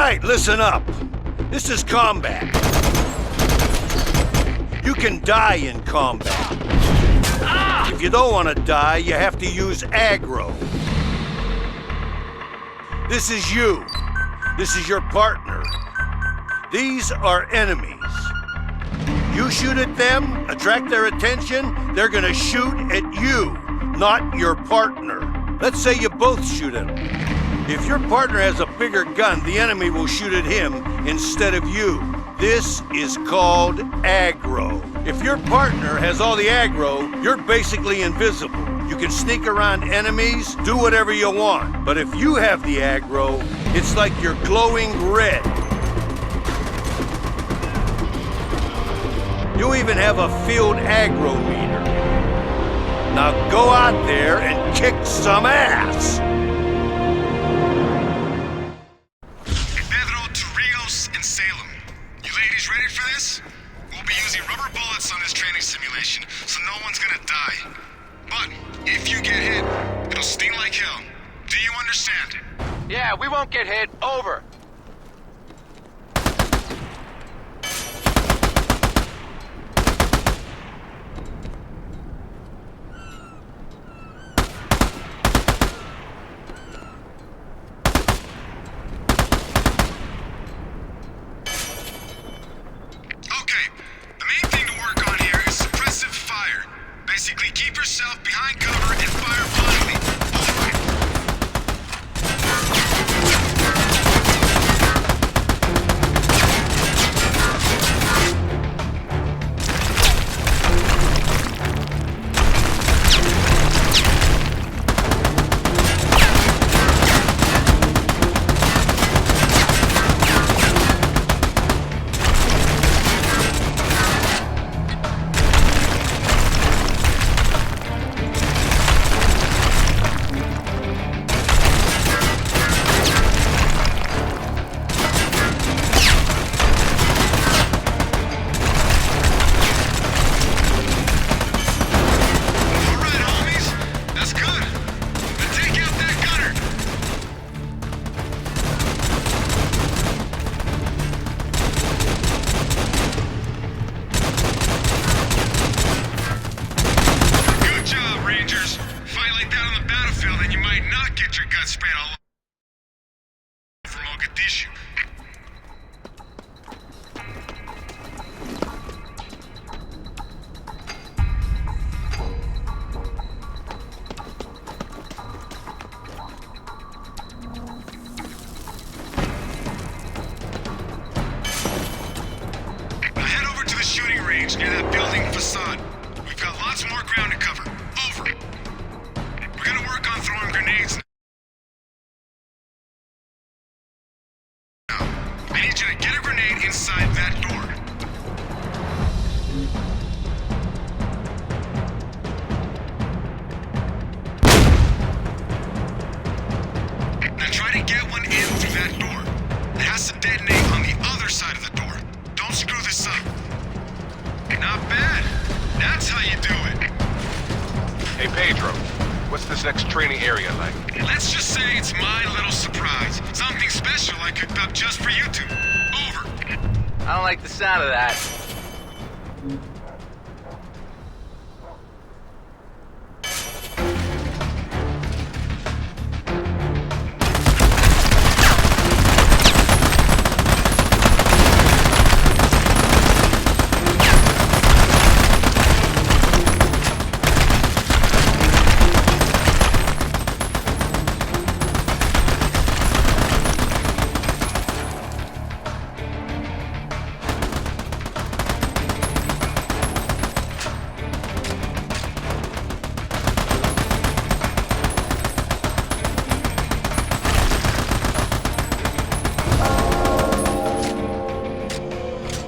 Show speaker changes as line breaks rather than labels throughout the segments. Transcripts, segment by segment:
right, listen up. This is combat. You can die in combat. If you don't want to die, you have to use aggro. This is you. This is your partner. These are enemies. You shoot at them, attract their attention, they're gonna shoot at you, not your partner. Let's say you both shoot at them. If your partner has a bigger gun, the enemy will shoot at him instead of you. This is called aggro. If your partner has all the aggro, you're basically invisible. You can sneak around enemies, do whatever you want. But if you have the aggro, it's like you're glowing red. You even have a field aggro meter. Now go out there and kick some ass!
Pedro to Rios and Salem. You ladies ready for this? We'll be using rubber bullets on this training simulation, so no one's gonna die. But if you get hit, it'll sting like hell. Do you understand?
Yeah, we won't get hit. Over.
Okay, the main thing to work on here is suppressive fire. Basically, keep yourself behind cover and fire blindly. Near that building facade. We've got lots more ground to cover. Over. We're gonna work on throwing grenades now. I need you to get a grenade inside that door. Now try to get one in through that door. It has to detonate on the other side of the door. Don't screw this up. Not bad. That's how you do it.
Hey, Pedro. What's this next training area like?
Let's just say it's my little surprise. Something special I cooked up just for you two. Over.
I don't like the sound of that.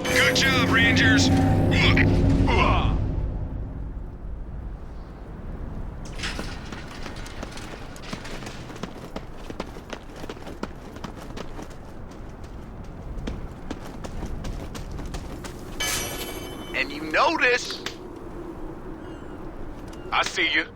Good job, Rangers.
And you know this.
I see you.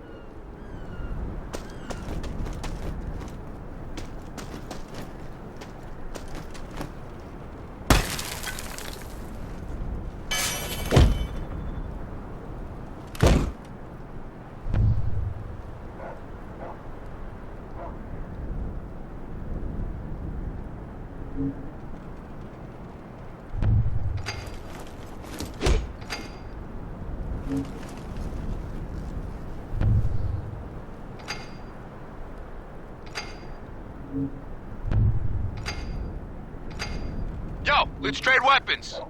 Yo, let's trade weapons.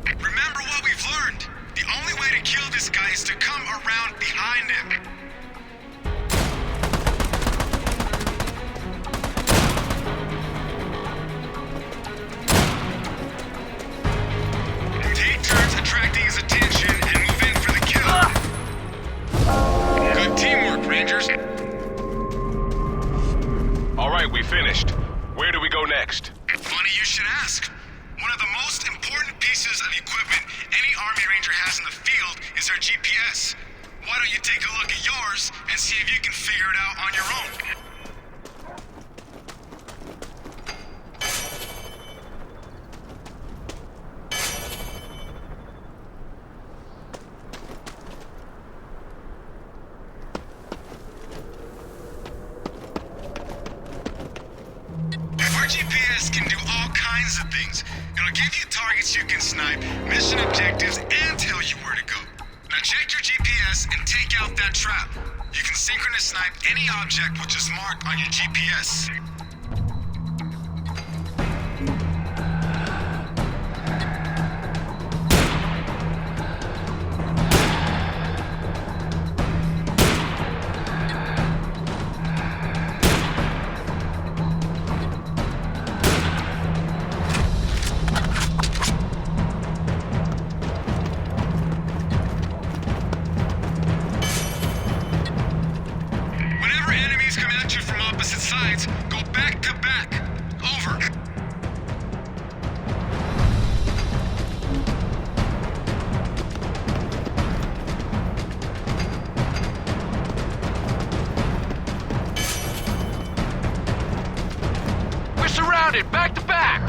Remember what we've learned. The only way to kill this guy is to come around behind him. Take turns attracting his attention and move in for the kill. Good teamwork, Rangers.
All right, we finished. Where do we go next?
Funny you should ask. One of the most important pieces of equipment any Army Ranger has in the field is their GPS. Why don't you take a look at yours and see if you can figure it out on your own? Our GPS can do all kinds of things. It'll give you targets you can snipe, mission objectives, and tell you where to go. Now check your GPS and take out that trap. You can synchronous snipe any object which is marked on your GPS. Whenever enemies come at you from opposite sides, go back to back. Over.
We're surrounded, back to back!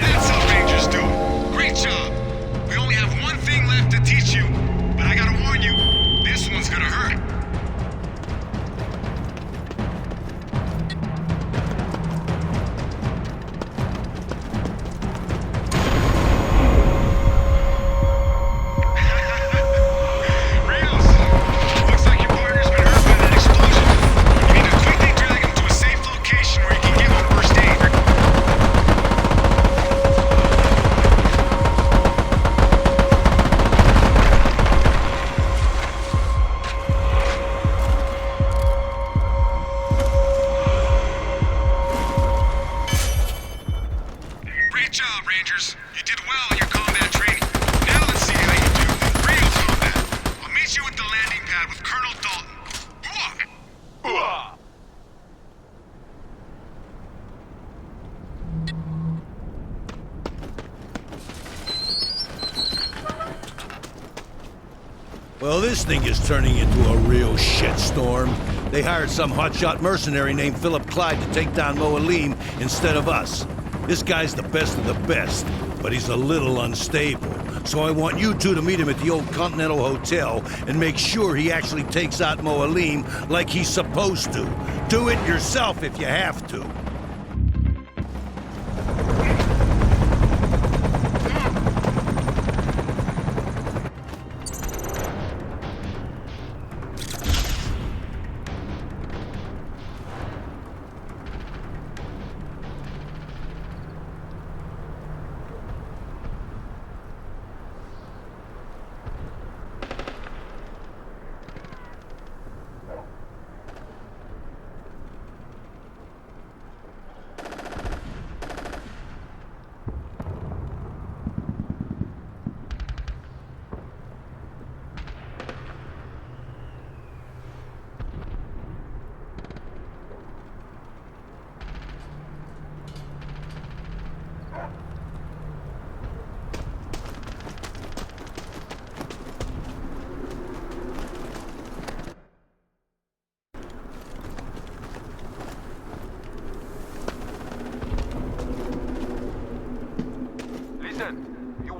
That's how Rangers do. Great job. We only have one thing left to teach you, but I gotta warn you, this one's gonna hurt. Reels, looks like your partner's been hurt by that explosion. You need to quickly drag him to a safe location where you can give him first aid. Great job, Rangers. You did well in your combat training. Now let's see how you do in real combat. I'll meet you at the landing pad with Colonel Dalton. Hooah!
Well, this thing is turning into a real shitstorm. They hired some hotshot mercenary named Philip Clyde to take down Moalim instead of us. This guy's the best of the best, but he's a little unstable. So I want you two to meet him at the old Continental Hotel and make sure he actually takes out Moalim like he's supposed to. Do it yourself if you have to.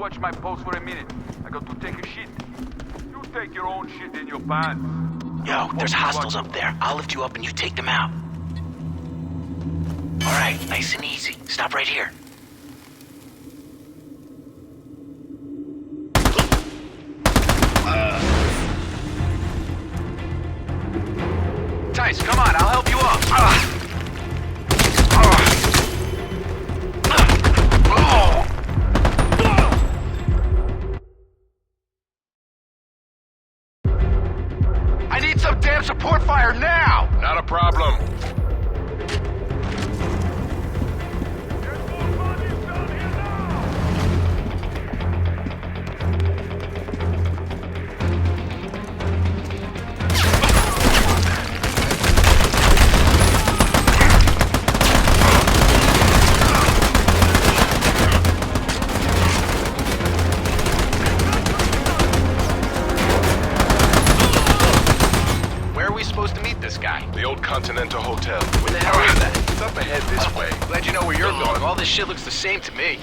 watch my post for a minute. I got to take a shit. You take your own shit in your pants.
Yo, there's hostiles up there. I'll lift you up and you take them out. All right, nice and easy. Stop right here.
Tice, come on, I'll help you up. I need some damn support fire now!
Not a problem. The old Continental Hotel.
Where the hell is that?
It's up ahead this way.
Glad you know where you're going. All this shit looks the same to me.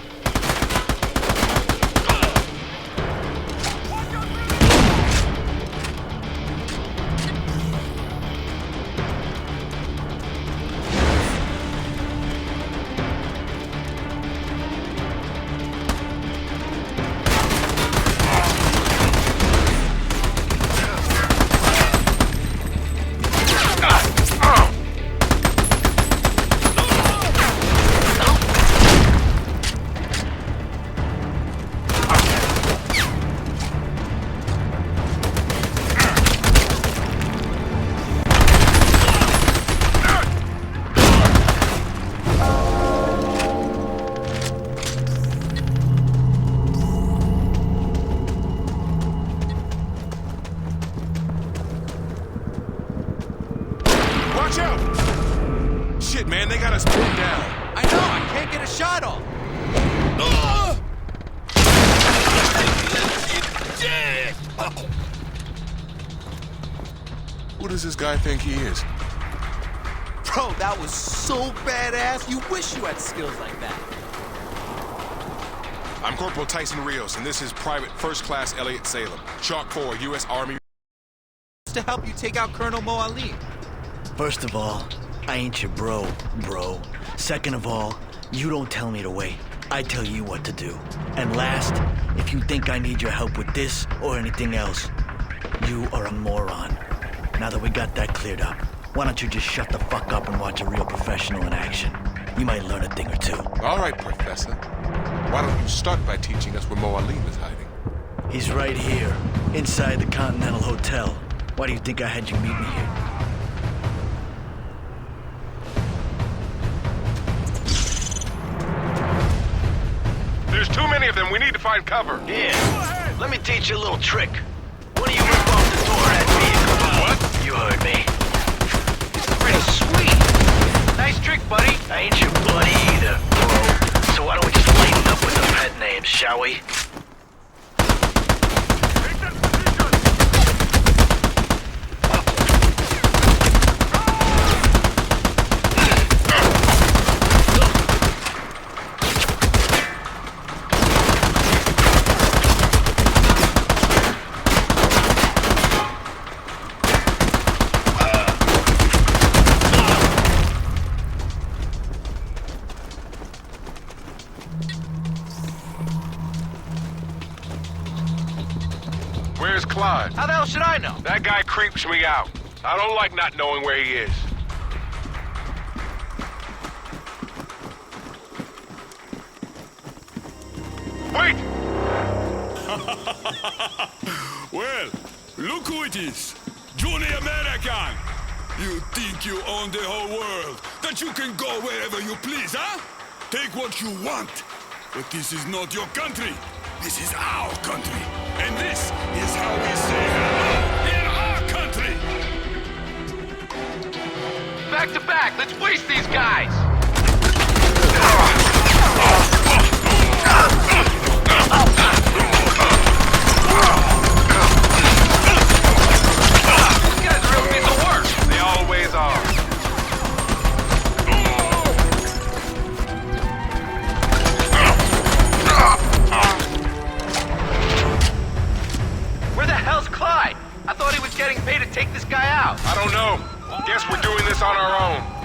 Watch out! Shit, man, they got us pinned down.
I know, I can't get a shot off.
Who does this guy think he is?
Bro, that was so badass. You wish you had skills like that.
I'm Corporal Tyson Rios, and this is Private First Class Elliot Salem, Chalk 4, U.S. Army.
To help you take out Colonel Moalim.
First of all, I ain't your bro. Second of all, you don't tell me to wait. I tell you what to do. And last, if you think I need your help with this or anything else, you are a moron. Now that we got that cleared up, why don't you just shut the fuck up and watch a real professional in action? You might learn a thing or two.
All right, Professor. Why don't you start by teaching us where Moalim is hiding?
He's right here, inside the Continental Hotel. Why do you think I had you meet me here?
There's too many of them. We need to find cover.
Yeah. Let me teach you a little trick. One of you rip off the door of that vehicle.
What?
You heard me.
Pretty sweet. Nice trick, buddy.
I ain't your buddy either, bro. So why don't we just lighten up with the pet names, shall we?
Where's Clyde?
How the hell should I know?
That guy creeps me out. I don't like not knowing where he is. Wait!
Well, look who it is. Johnny American. You think you own the whole world, that you can go wherever you please, huh? Take what you want. But this is not your country. This is our country. And this is how we say hello in our country.
Back to back, let's waste these guys! These guys are real piece of work.
They always are. don't know. Guess we're doing this on our own.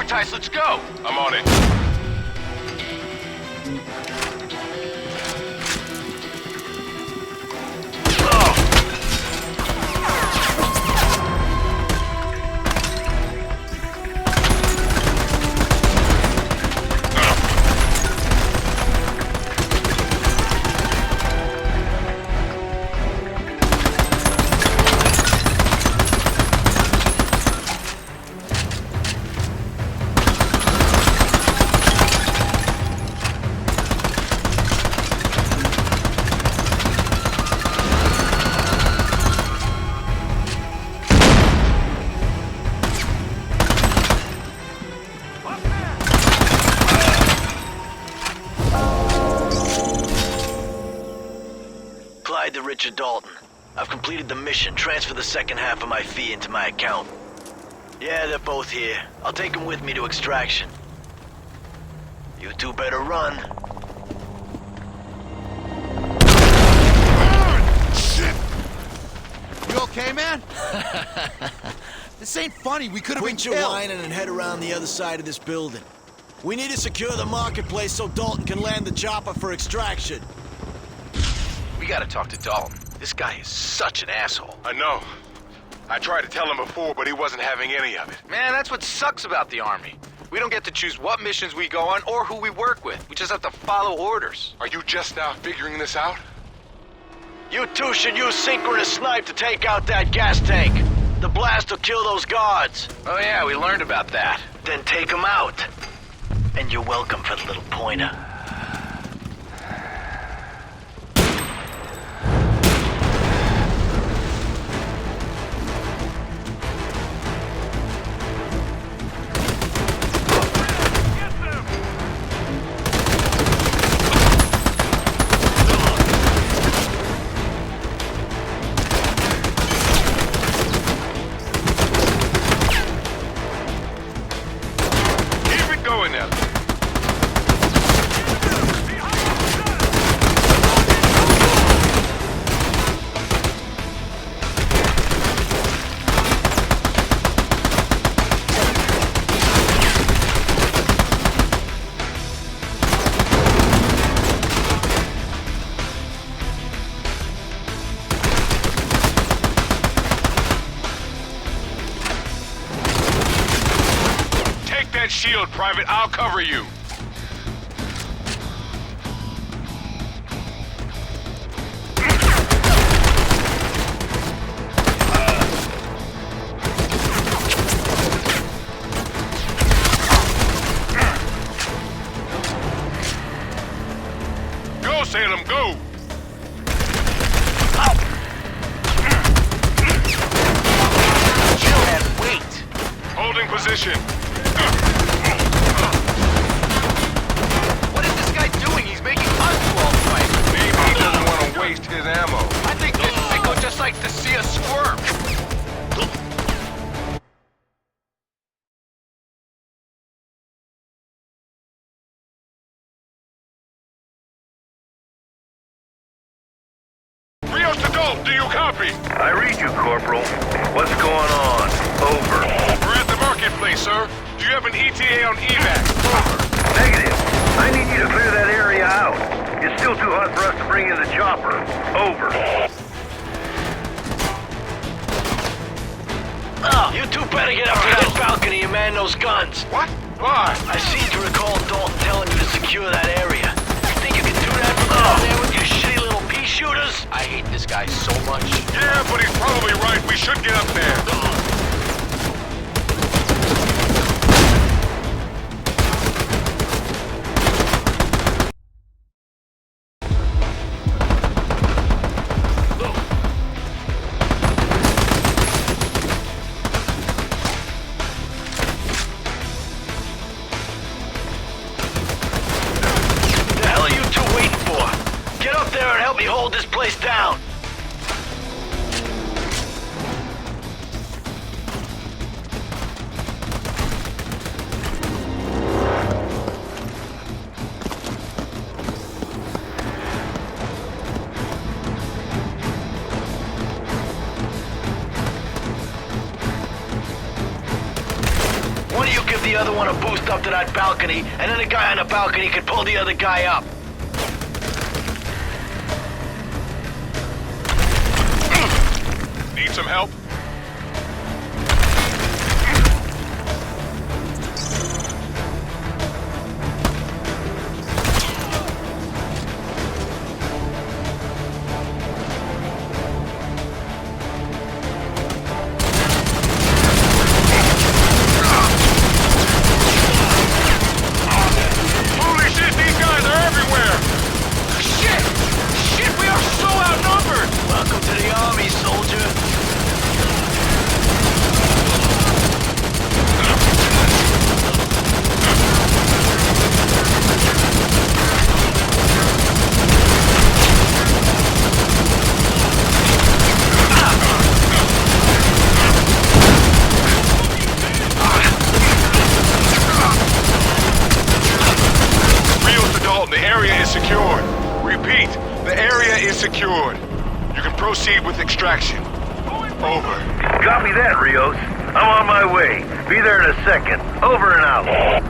Tice, let's go!
I'm on it.
To Richard Dalton. I've completed the mission. Transfer the second half of my fee into my account. Yeah, they're both here. I'll take them with me to extraction. You two better run.
Shit! You okay, man? This ain't funny. We could have been
Quit your
killed.
whining and head around the other side of this building. We need to secure the marketplace so Dalton can land the chopper for extraction.
We gotta talk to Dalton. This guy is such an asshole.
I know. I tried to tell him before, but he wasn't having any of it.
Man, that's what sucks about the Army. We don't get to choose what missions we go on or who we work with. We just have to follow orders.
Are you just now figuring this out?
You two should use synchronous snipe to take out that gas tank. The blast will kill those guards.
Oh yeah, we learned about that.
Then take them out. And you're welcome for the little pointer.
that shield, Private. I'll cover you. Go, Salem, go!
Chill and wait.
Holding position.
What is this guy doing? He's making us do all the fighting.
Maybe he doesn't want to waste his ammo.
I think this sicko just likes to see us squirm.
Rios Adult, do you copy?
I read you, Corporal. What's going on? Over.
We're at the marketplace, sir. Do you have an ETA on evac? Over.
Negative. I need you to clear that area out. It's still too hot for us to bring in the chopper. Over.
Oh, you two better get up to that balcony and man those guns.
What? Why?
I seem to recall Dalton telling you to secure that area. You think you can do that from down there with your shitty little pea shooters?
I hate this guy so much.
Yeah, but he's probably right. We should get up there.
The hell are you two waiting for? Get up there and help me hold this place down. One of you give the other one a boost up to that balcony, and then the guy on the balcony can pull the other guy up.
Need some help? Holy shit, these guys are everywhere!
Shit! Shit, we are so outnumbered!
Welcome to the army, soldier.
Rios to Dalton, the area is secured. Repeat, the area is secured. You can proceed with extraction. Over.
Copy that, Rios. I'm on my way. Be there in a second. Over and out.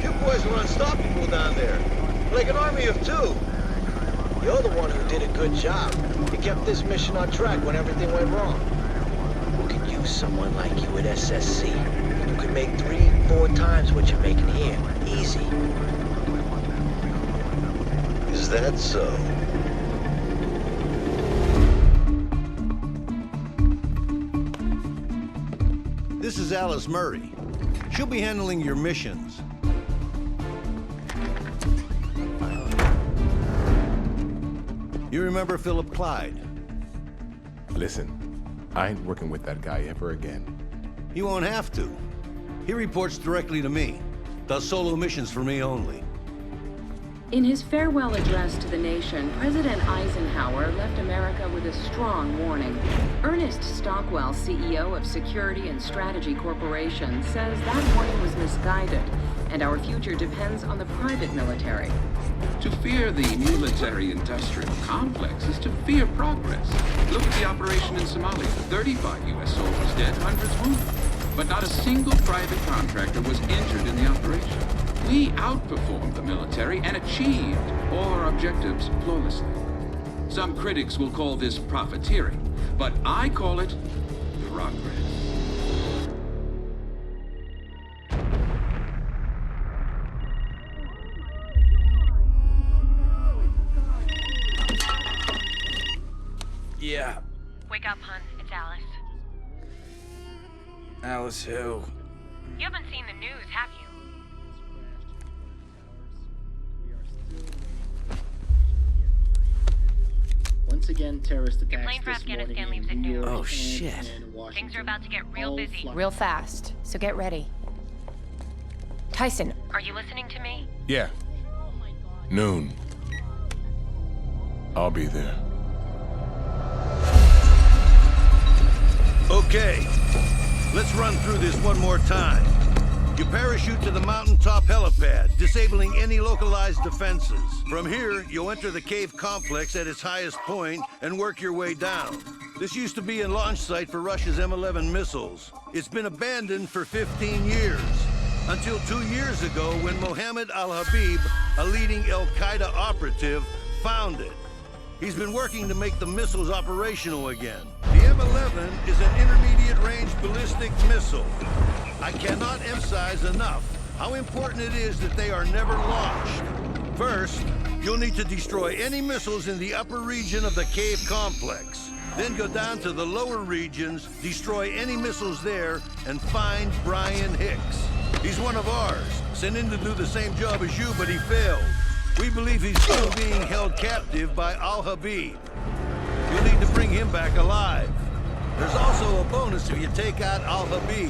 You boys were unstoppable down there. Like an army of two. You're the one who did a good job. You kept this mission on track when everything went wrong. We could use someone like you at SSC. You could make 3-4 times what you're making here. Easy. Is that so? This is Alice Murray. She'll be handling your missions. You remember Philip Clyde?
Listen, I ain't working with that guy ever again.
You won't have to. He reports directly to me. Does solo missions for me only.
In his farewell address to the nation, President Eisenhower left America with a strong warning. Ernest Stockwell, CEO of Security and Strategy Corporation, says that warning was misguided and our future depends on the private military.
To fear the military-industrial complex is to fear progress. Look at the operation in Somalia. 35 U.S. soldiers dead, hundreds wounded. But not a single private contractor was injured in the operation. We outperformed the military and achieved all our objectives flawlessly. Some critics will call this profiteering, but I call it progress.
Yeah.
Wake up, hun. It's Alice.
Alice who?
You haven't seen the news, have you?
Once again, terrorist attacks.
Your plane for Afghanistan leaves at noon.
Oh, shit.
Things are about to get real busy.
Real fast, so get ready. Tyson.
Are you listening to me?
Yeah. Noon. I'll be there.
Okay, let's run through this one more time. You parachute to the mountaintop helipad, disabling any localized defenses. From here, you'll enter the cave complex at its highest point and work your way down. This used to be a launch site for Russia's M11 missiles. It's been abandoned for 15 years, until 2 years ago when Mohammed al-Habib, a leading al-Qaeda operative, found it. He's been working to make the missiles operational again. The M11 is an intermediate-range ballistic missile. I cannot emphasize enough how important it is that they are never launched. First, you'll need to destroy any missiles in the upper region of the cave complex. Then go down to the lower regions, destroy any missiles there, and find Brian Hicks. He's one of ours, sent in to do the same job as you, but he failed. We believe he's still being held captive by al-Habib. You'll need to bring him back alive. There's also a bonus if you take out al-Habib.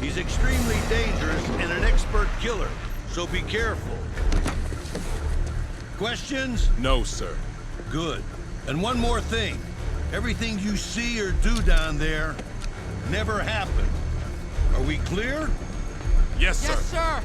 He's extremely dangerous and an expert killer, so be careful. Questions?
No, sir.
Good. And one more thing. Everything you see or do down there never happened. Are we clear?
Yes, sir.
Yes, sir.